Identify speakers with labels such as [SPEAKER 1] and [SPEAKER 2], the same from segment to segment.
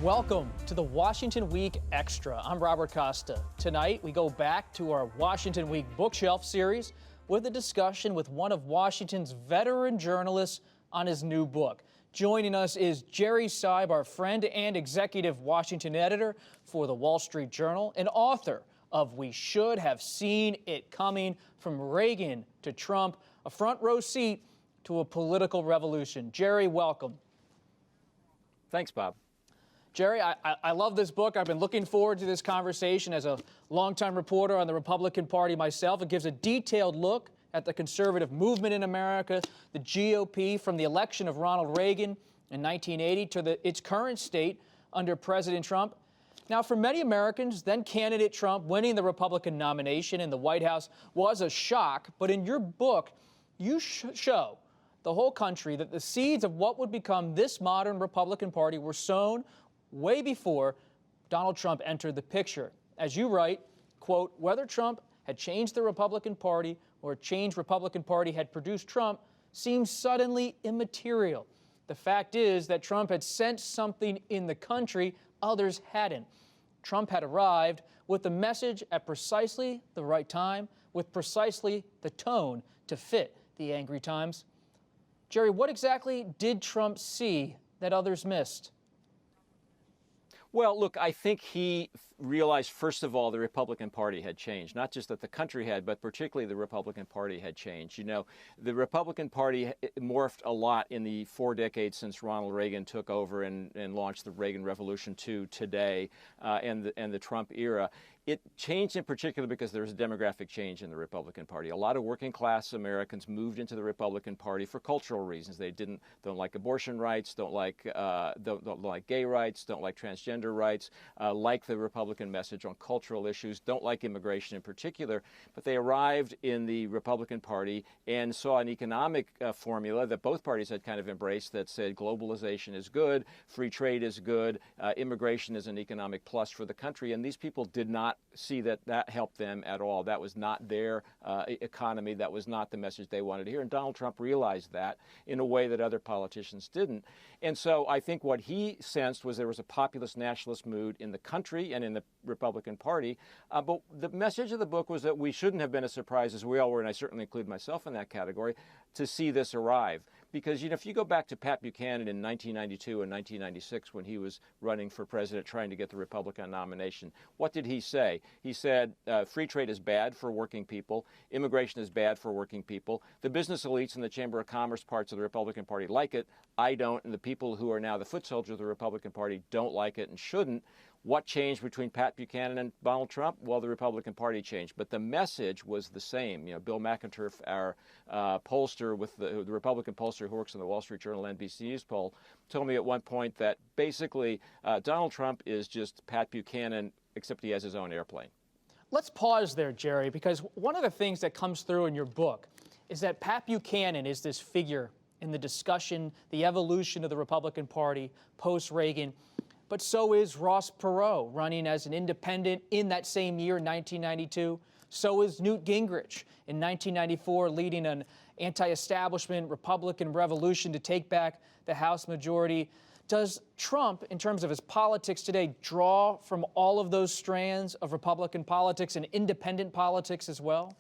[SPEAKER 1] Welcome to the Washington Week Extra. I'm Robert Costa. Tonight, we go back to our Washington Week bookshelf series with a discussion with one of Washington's veteran journalists on his new book. Joining us is Gerald Seib, our friend and executive Washington editor for the Wall Street Journal, and author of We Should Have Seen It Coming: From Reagan to Trump, a front row seat to a political revolution. Jerry, welcome.
[SPEAKER 2] Thanks, Bob.
[SPEAKER 1] Jerry, I love this book. I've been looking forward to this conversation as a longtime reporter on the Republican Party myself. It gives a detailed look at the conservative movement in America, the GOP, from the election of Ronald Reagan in 1980 to its current state under President Trump. Now, for many Americans, then candidate Trump winning the Republican nomination in the White House was a shock. But in your book, you show the whole country that the seeds of what would become this modern Republican Party were sown way before Donald Trump entered the picture. As you write, quote, whether Trump had changed the Republican Party or a changed Republican Party had produced Trump seems suddenly immaterial. The fact is that Trump had sensed something in the country others hadn't. Trump had arrived with the message at precisely the right time, with precisely the tone to fit the angry times. Jerry, what exactly did Trump see that others missed?
[SPEAKER 2] Well, look, I think he realized, first of all, the Republican Party had changed. Not just that the country had, but particularly the Republican Party had changed. You know, the Republican Party morphed a lot in the 4 decades since Ronald Reagan took over and launched the Reagan Revolution to today and the Trump era. It changed in particular because there was a demographic change in the Republican Party. A lot of working class Americans moved into the Republican Party for cultural reasons. They don't like abortion rights, don't like gay rights, don't like transgender rights, like the Republican message on cultural issues, don't like immigration in particular. But they arrived in the Republican Party and saw an economic formula that both parties had kind of embraced that said globalization is good, free trade is good, immigration is an economic plus for the country. And these people did not see that helped them at all. That was not their economy. That was not the message they wanted to hear. And Donald Trump realized that in a way that other politicians didn't. And so I think what he sensed was there was a populist nationalist mood in the country and in the Republican Party. But the message of the book was that we shouldn't have been as surprised as we all were, and I certainly include myself in that category, to see this arrive. Because, you know, if you go back to Pat Buchanan in 1992 and 1996 when he was running for president trying to get the Republican nomination, what did he say? He said free trade is bad for working people. Immigration is bad for working people. The business elites and the Chamber of Commerce parts of the Republican Party like it. I don't, and the people who are now the foot soldiers of the Republican Party don't like it and shouldn't. What changed between Pat Buchanan and Donald Trump? Well, the Republican Party changed, but the message was the same. You know, Bill McInturff, our pollster with the Republican pollster who works in the Wall Street Journal NBC News poll, told me at one point that basically Donald Trump is just Pat Buchanan, except he has his own airplane.
[SPEAKER 1] Let's pause there, Jerry, because one of the things that comes through in your book is that Pat Buchanan is this figure in the discussion, the evolution of the Republican Party post-Reagan. But so is Ross Perot, running as an independent in that same year, 1992. So is Newt Gingrich in 1994, leading an anti-establishment Republican revolution to take back the House majority. Does Trump, in terms of his politics today, draw from all of those strands of Republican politics and independent politics as well?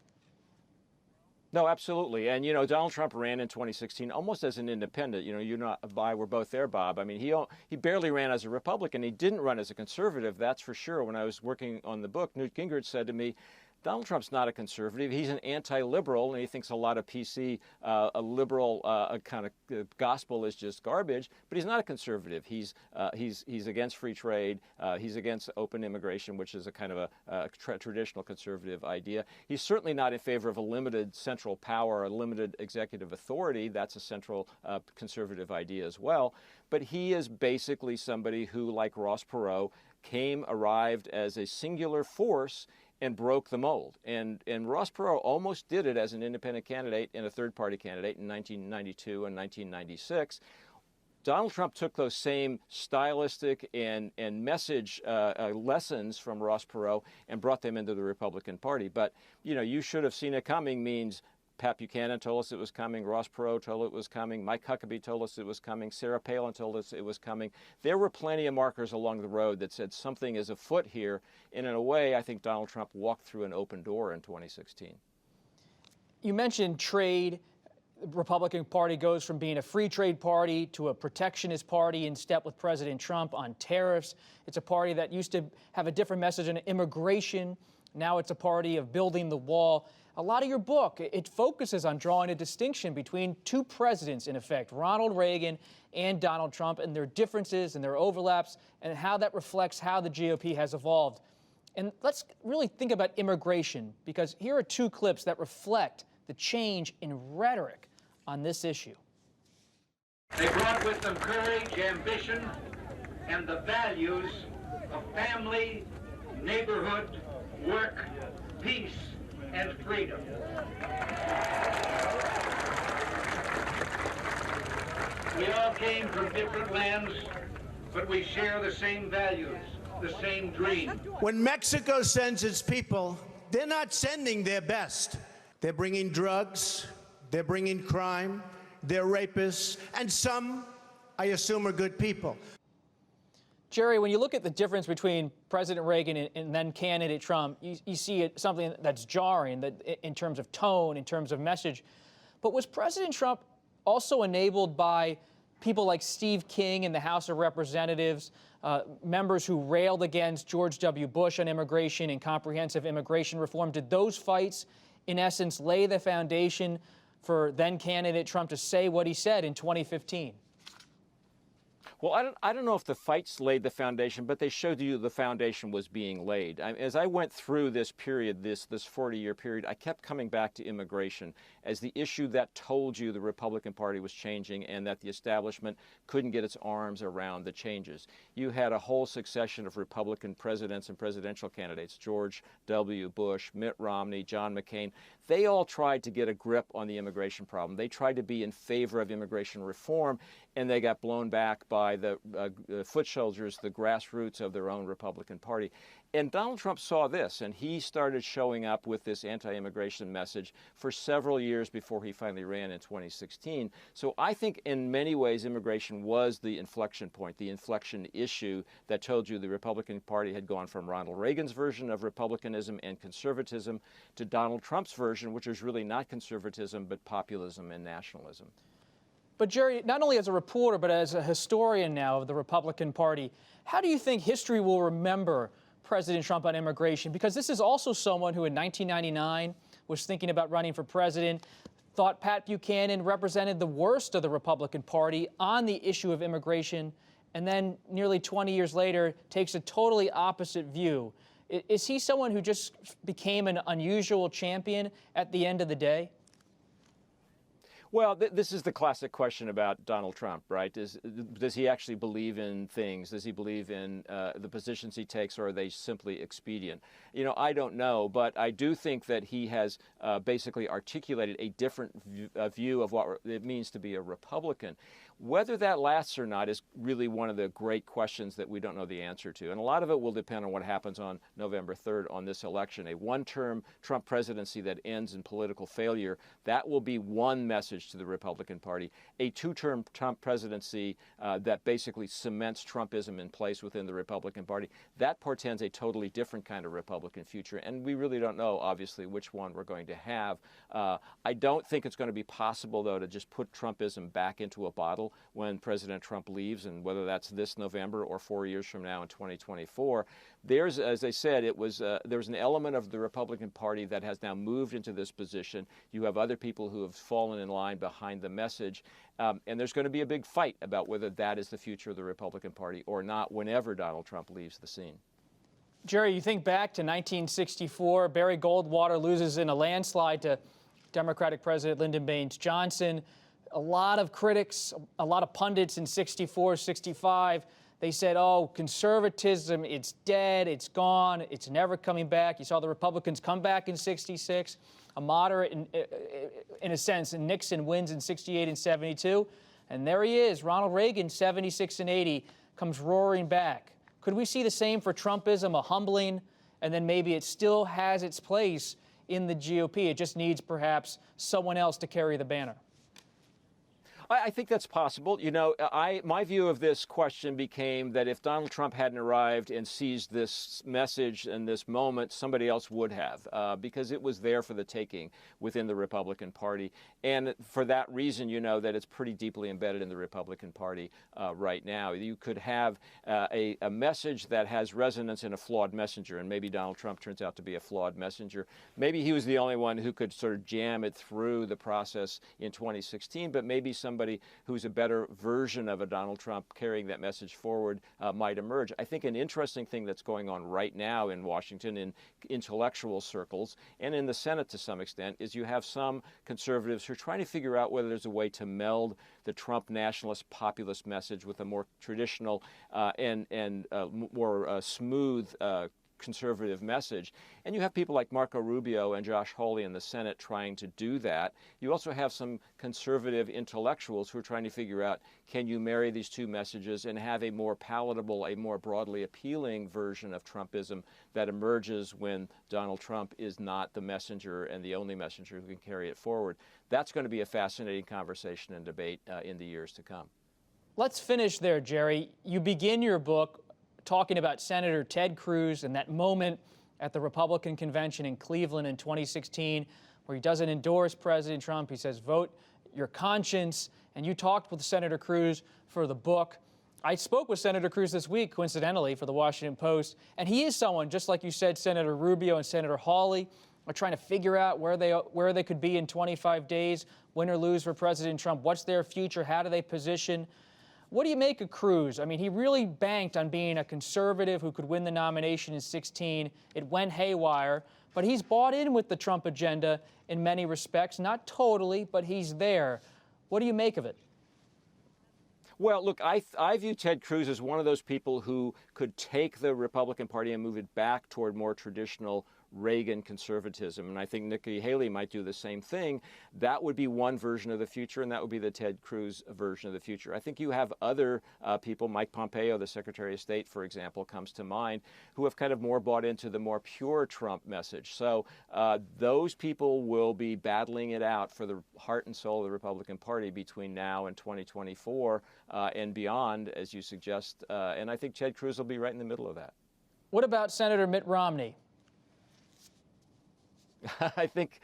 [SPEAKER 2] No, absolutely. And, you know, Donald Trump ran in 2016 almost as an independent. You know, you and I were both there, Bob. I mean, he barely ran as a Republican. He didn't run as a conservative, that's for sure. When I was working on the book, Newt Gingrich said to me, Donald Trump's not a conservative. He's an anti-liberal, and he thinks a lot of PC, a liberal kind of gospel is just garbage. But he's not a conservative. He's against free trade. He's against open immigration, which is a kind of a traditional conservative idea. He's certainly not in favor of a limited central power, a limited executive authority. That's a central conservative idea as well. But he is basically somebody who, like Ross Perot, arrived as a singular force and broke the mold. And Ross Perot almost did it as an independent candidate and a third-party candidate in 1992 and 1996. Donald Trump took those same stylistic and message lessons from Ross Perot and brought them into the Republican Party. But, you know, you should have seen it coming means Pat Buchanan told us it was coming. Ross Perot told it was coming. Mike Huckabee told us it was coming. Sarah Palin told us it was coming. There were plenty of markers along the road that said something is afoot here. And in a way, I think Donald Trump walked through an open door in 2016.
[SPEAKER 1] You mentioned trade. The Republican Party goes from being a free trade party to a protectionist party in step with President Trump on tariffs. It's a party that used to have a different message on immigration. Now it's a party of building the wall. A lot of your book, it focuses on drawing a distinction between two presidents, in effect, Ronald Reagan and Donald Trump, and their differences and their overlaps, and how that reflects how the GOP has evolved. And let's really think about immigration, because here are two clips that reflect the change in rhetoric on this issue.
[SPEAKER 3] They brought with them courage, ambition, and the values of family, neighborhood, work, peace, and freedom. We all came from different lands, but we share the same values, the same dream.
[SPEAKER 4] When Mexico sends its people, they're not sending their best. They're bringing drugs, they're bringing crime, they're rapists, and some, I assume, are good people.
[SPEAKER 1] Jerry, when you look at the difference between President Reagan and then candidate Trump, you see something that's jarring in terms of tone, in terms of message. But was President Trump also enabled by people like Steve King in the House of Representatives, members who railed against George W. Bush on immigration and comprehensive immigration reform? Did those fights, in essence, lay the foundation for then candidate Trump to say what he said in 2015?
[SPEAKER 2] Well, I don't know if the fights laid the foundation, but they showed you the foundation was being laid. As I went through this period, this 40-year period, I kept coming back to immigration as the issue that told you the Republican Party was changing and that the establishment couldn't get its arms around the changes. You had a whole succession of Republican presidents and presidential candidates, George W. Bush, Mitt Romney, John McCain. They all tried to get a grip on the immigration problem. They tried to be in favor of immigration reform, and they got blown back by the foot soldiers, the grassroots of their own Republican Party. And Donald Trump saw this, and he started showing up with this anti-immigration message for several years before he finally ran in 2016. So I think in many ways immigration was the inflection point, the inflection issue that told you the Republican Party had gone from Ronald Reagan's version of republicanism and conservatism to Donald Trump's version, which was really not conservatism but populism and nationalism.
[SPEAKER 1] But Jerry, not only as a reporter, but as a historian now of the Republican Party, how do you think history will remember President Trump on immigration? Because this is also someone who in 1999 was thinking about running for president, thought Pat Buchanan represented the worst of the Republican Party on the issue of immigration, and then nearly 20 years later takes a totally opposite view. Is he someone who just became an unusual champion at the end of the day?
[SPEAKER 2] Well, this is the classic question about Donald Trump, right? Does he actually believe in things? Does he believe in the positions he takes, or are they simply expedient? You know, I don't know, but I do think that he has basically articulated a different view of what it means to be a Republican. Whether that lasts or not is really one of the great questions that we don't know the answer to. And a lot of it will depend on what happens on November 3rd on this election. A one-term Trump presidency that ends in political failure, that will be one message to the Republican Party. A two-term Trump presidency that basically cements Trumpism in place within the Republican Party, that portends a totally different kind of Republican future. And we really don't know, obviously, which one we're going to have. I don't think it's going to be possible, though, to just put Trumpism back into a bottle when President Trump leaves, and whether that's this November or 4 years from now in 2024. There's, as I said, there's an element of the Republican Party that has now moved into this position. You have other people who have fallen in line behind the message, and there's going to be a big fight about whether that is the future of the Republican Party or not whenever Donald Trump leaves the scene.
[SPEAKER 1] Jerry, you think back to 1964, Barry Goldwater loses in a landslide to Democratic President Lyndon Baines Johnson. A lot of critics, a lot of pundits in 64, 65, they said, oh, conservatism, it's dead, it's gone, it's never coming back. You saw the Republicans come back in 66, a moderate, in a sense, and Nixon wins in 68 and 72. And there he is, Ronald Reagan, 76 and 80, comes roaring back. Could we see the same for Trumpism, a humbling, and then maybe it still has its place in the GOP. It just needs perhaps someone else to carry the banner.
[SPEAKER 2] I think that's possible. You know, my view of this question became that if Donald Trump hadn't arrived and seized this message and this moment, somebody else would have, because it was there for the taking within the Republican Party. And for that reason, you know, that it's pretty deeply embedded in the Republican Party right now. You could have a message that has resonance in a flawed messenger, and maybe Donald Trump turns out to be a flawed messenger. Maybe he was the only one who could sort of jam it through the process in 2016, but maybe somebody who's a better version of a Donald Trump carrying that message forward might emerge. I think an interesting thing that's going on right now in Washington in intellectual circles and in the Senate to some extent is you have some conservatives who are trying to figure out whether there's a way to meld the Trump nationalist populist message with a more traditional and more smooth conservative message. And you have people like Marco Rubio and Josh Hawley in the Senate trying to do that. You also have some conservative intellectuals who are trying to figure out, can you marry these two messages and have a more palatable, a more broadly appealing version of Trumpism that emerges when Donald Trump is not the messenger and the only messenger who can carry it forward. That's going to be a fascinating conversation and debate in the years to come.
[SPEAKER 1] Let's finish there, Jerry. You begin your book talking about Senator Ted Cruz and that moment at the Republican convention in Cleveland in 2016 where he doesn't endorse President Trump. He says, vote your conscience. And you talked with Senator Cruz for the book. I spoke with Senator Cruz this week, coincidentally, for the Washington Post. And he is someone, just like you said, Senator Rubio and Senator Hawley are trying to figure out where they could be in 25 days, win or lose for President Trump. What's their future? How do they position? What do you make of Cruz? I mean, he really banked on being a conservative who could win the nomination in 2016. It went haywire, but he's bought in with the Trump agenda in many respects. Not totally, but he's there. What do you make of it?
[SPEAKER 2] Well, look, I view Ted Cruz as one of those people who could take the Republican Party and move it back toward more traditional Reagan conservatism. And I think Nikki Haley might do the same thing. That would be one version of the future, and that would be the Ted Cruz version of the future. I think you have other people, Mike Pompeo, the Secretary of State, for example, comes to mind, who have kind of more bought into the more pure Trump message. So those people will be battling it out for the heart and soul of the Republican Party between now and 2024 and beyond, as you suggest. And I think Ted Cruz will be right in the middle of that.
[SPEAKER 1] What about Senator Mitt Romney?
[SPEAKER 2] I think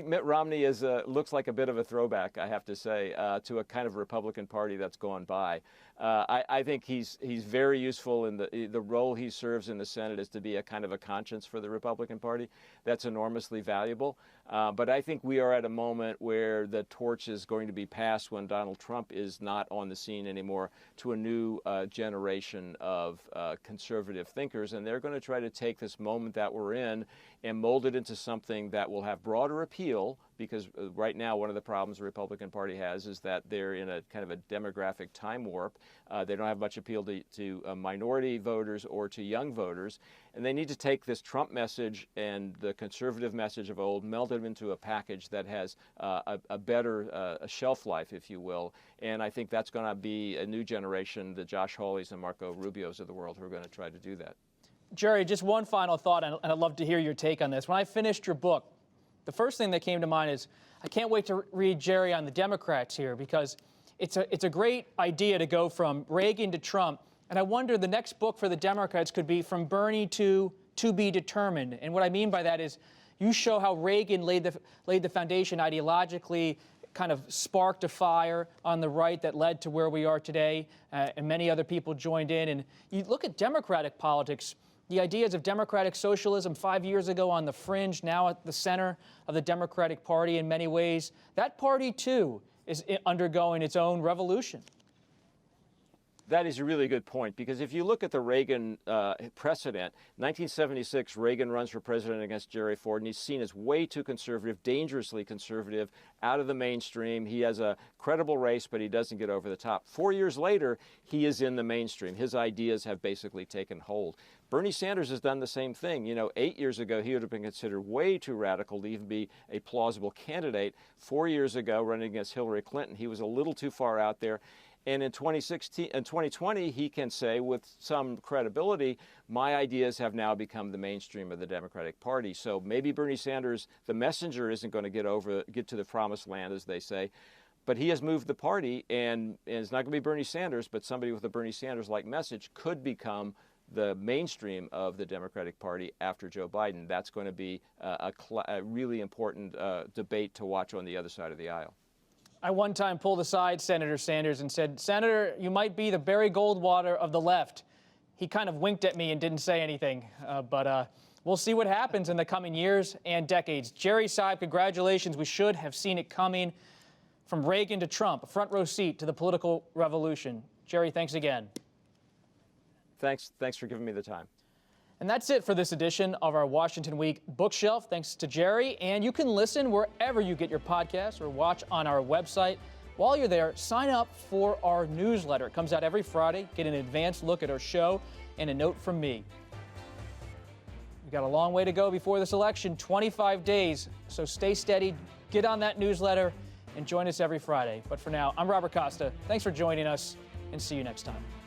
[SPEAKER 2] Mitt Romney looks like a bit of a throwback, I have to say, to a kind of Republican Party that's gone by. I think he's very useful in the role he serves in the Senate is to be a kind of a conscience for the Republican Party. That's enormously valuable. But I think we are at a moment where the torch is going to be passed when Donald Trump is not on the scene anymore to a new generation of conservative thinkers. And they're going to try to take this moment that we're in and mold it into something that will have broader appeal, because right now one of the problems the Republican Party has is that they're in a kind of a demographic time warp. They don't have much appeal to minority voters or to young voters. And they need to take this Trump message and the conservative message of old, meld them into a package that has a better shelf life, if you will. And I think that's going to be a new generation, the Josh Hawleys and Marco Rubios of the world, who are going to try to do that.
[SPEAKER 1] Jerry, just one final thought, and I'd love to hear your take on this. When I finished your book, the first thing that came to mind is I can't wait to read Jerry on the Democrats here, because it's a great idea to go from Reagan to Trump. And I wonder the next book for the Democrats could be From Bernie to Be Determined. And what I mean by that is you show how Reagan laid the foundation ideologically, kind of sparked a fire on the right that led to where we are today, and many other people joined in. And you look at Democratic politics, the ideas of democratic socialism 5 years ago on the fringe, now at the center of the Democratic Party in many ways. That party, too, is undergoing its own revolution.
[SPEAKER 2] That is a really good point, because if you look at the Reagan precedent, 1976, Reagan runs for president against Jerry Ford, and he's seen as way too conservative, dangerously conservative, out of the mainstream. He has a credible race, but he doesn't get over the top. 4 years later, he is in the mainstream. His ideas have basically taken hold. Bernie Sanders has done the same thing. You know, 8 years ago, he would have been considered way too radical to even be a plausible candidate. 4 years ago, running against Hillary Clinton, he was a little too far out there. And in 2020, he can say with some credibility, my ideas have now become the mainstream of the Democratic Party. So maybe Bernie Sanders, the messenger, isn't going to get to the promised land, as they say, but he has moved the party, and it's not going to be Bernie Sanders, but somebody with a Bernie Sanders-like message could become the mainstream of the Democratic Party after Joe Biden. That's going to be a really important debate to watch on the other side of the aisle.
[SPEAKER 1] I one time pulled aside Senator Sanders and said, Senator, you might be the Barry Goldwater of the left. He kind of winked at me and didn't say anything, but we'll see what happens in the coming years and decades. Gerald Seib, congratulations. We should have seen it coming. From Reagan to Trump, a front row seat to the political revolution. Jerry, thanks again.
[SPEAKER 2] Thanks for giving me the time.
[SPEAKER 1] And that's it for this edition of our Washington Week Bookshelf. Thanks to Jerry. And you can listen wherever you get your podcasts or watch on our website. While you're there, sign up for our newsletter. It comes out every Friday. Get an advanced look at our show and a note from me. We've got a long way to go before this election, 25 days. So stay steady, get on that newsletter, and join us every Friday. But for now, I'm Robert Costa. Thanks for joining us, and see you next time.